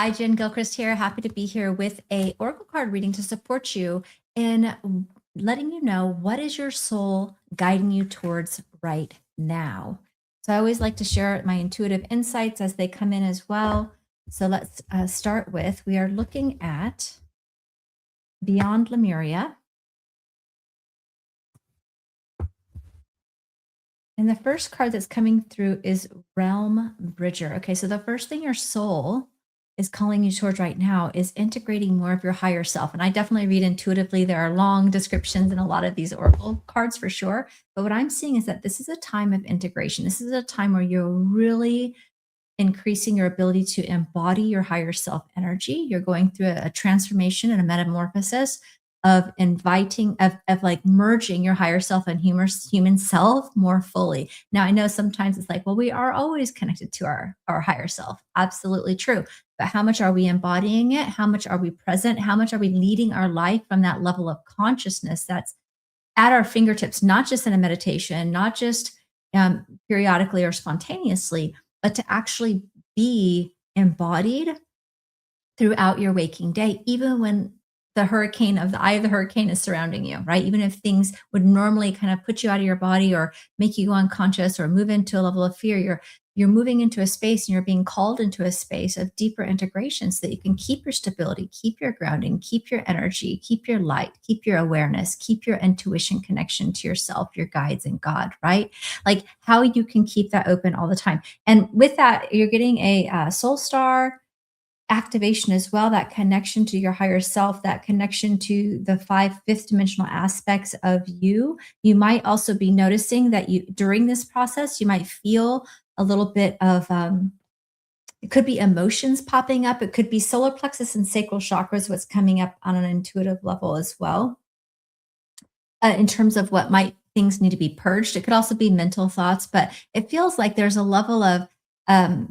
Hi, Jen Gilchrist here. Happy to be here with a oracle card reading to support you in letting you know what is your soul guiding you towards right now. So I always like to share my intuitive insights as they come in as well. So let's start with, we are looking at Beyond Lemuria. And the first card that's coming through is Realm Bridger. Okay, so the first thing your soul is calling you towards right now is integrating more of your higher self. And I definitely read intuitively. There are long descriptions in a lot of these oracle cards for sure. But what I'm seeing is that this is a time of integration. This is a time where you're really increasing your ability to embody your higher self energy. You're going through a transformation and a metamorphosis of inviting, of like merging your higher self and human self more fully. Now, I know sometimes it's like, well, we are always connected to our higher self. Absolutely true. But how much are we embodying it? How much are we present? How much are we leading our life from that level of consciousness that's at our fingertips, not just in a meditation, not just periodically or spontaneously, but to actually be embodied throughout your waking day, even when the eye of the hurricane is surrounding you, right? Even if things would normally kind of put you out of your body or make you go unconscious or move into a level of fear, you're moving into a space and you're being called into a space of deeper integration so that you can keep your stability, keep your grounding, keep your energy, keep your light, keep your awareness, keep your intuition connection to yourself, your guides, and God, right? Like how you can keep that open all the time. And with that, you're getting a soul star activation as well, that connection to your higher self, that connection to the five fifth dimensional aspects of you. You might also be noticing that you during this process, you might feel a little bit of it could be emotions popping up. It could be solar plexus and sacral chakras, what's coming up on an intuitive level as well, in terms of what might things need to be purged. It could also be mental thoughts, but it feels like there's a level of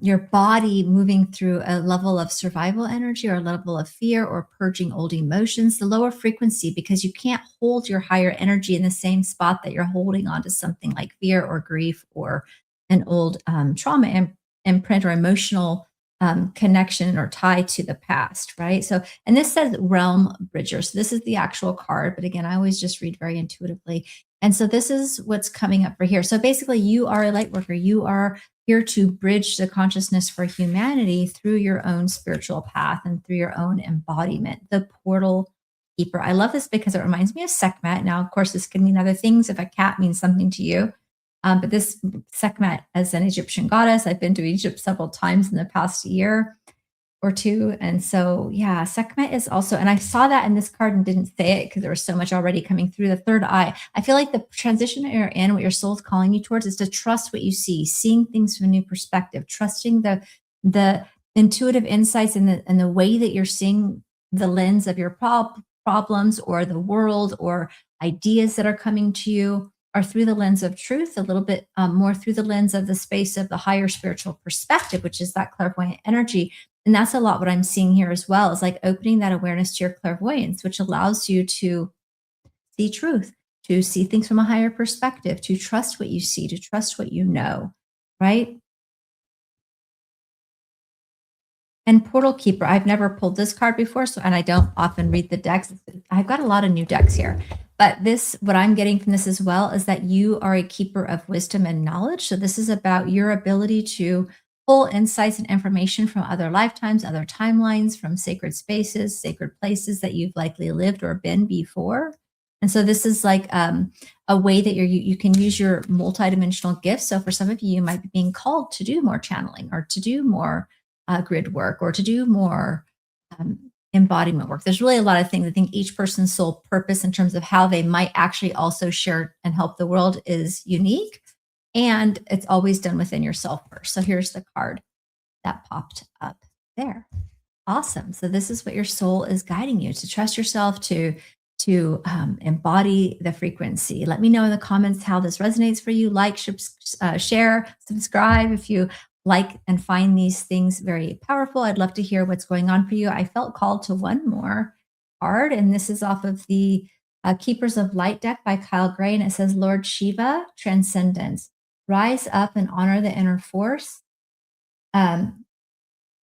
your body moving through a level of survival energy or a level of fear or purging old emotions, the lower frequency, because you can't hold your higher energy in the same spot that you're holding on to something like fear or grief or an old trauma imprint or emotional connection or tie to the past, right? So, and this says Realm Bridger. So this is the actual card, but again, I always just read very intuitively. And so this is what's coming up for here. So basically, you are a light worker. You are here to bridge the consciousness for humanity through your own spiritual path and through your own embodiment, the portal keeper. I love this because it reminds me of Sekhmet. Now, of course, this can mean other things if a cat means something to you. But this Sekhmet as an Egyptian goddess, I've been to Egypt several times in the past year or two. And so, yeah, Sekhmet is also, and I saw that in this card and didn't say it because there was so much already coming through the third eye. I feel like the transition that you're in, what your soul's calling you towards is to trust what you see, seeing things from a new perspective, trusting the intuitive insights and the way that you're seeing the lens of your problems or the world or ideas that are coming to you are through the lens of truth, a little bit more through the lens of the space of the higher spiritual perspective, which is that clairvoyant energy. And that's a lot what I'm seeing here as well, is like opening that awareness to your clairvoyance, which allows you to see truth, to see things from a higher perspective, to trust what you see, to trust what you know, right? And Portal Keeper, I've never pulled this card before, so and I don't often read the decks. I've got a lot of new decks here. But this, what I'm getting from this as well, is that you are a keeper of wisdom and knowledge. So this is about your ability to pull insights and information from other lifetimes, other timelines, from sacred spaces, sacred places that you've likely lived or been before. And so this is like a way that you can use your multidimensional gifts. So for some of you, you might be being called to do more channeling or to do more grid work or to do more embodiment work. There's really a lot of things. I think each person's soul purpose in terms of how they might actually also share and help the world is unique. And it's always done within yourself first. So here's the card that popped up there. Awesome. So this is what your soul is guiding you to trust yourself, to embody the frequency. Let me know in the comments how this resonates for you. Like, share, subscribe if you like and find these things very powerful. I'd love to hear what's going on for you. I felt called to one more card, and this is off of the Keepers of Light deck by Kyle Gray, and it says, Lord Shiva, transcendence. Rise up and honor the inner force. Um,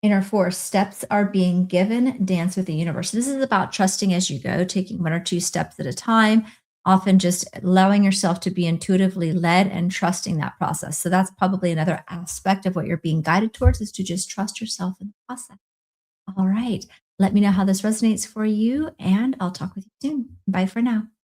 Inner force, steps are being given, dance with the universe. This is about trusting as you go, taking one or two steps at a time, often just allowing yourself to be intuitively led and trusting that process. So that's probably another aspect of what you're being guided towards is to just trust yourself in the process. All right. Let me know how this resonates for you, and I'll talk with you soon. Bye for now.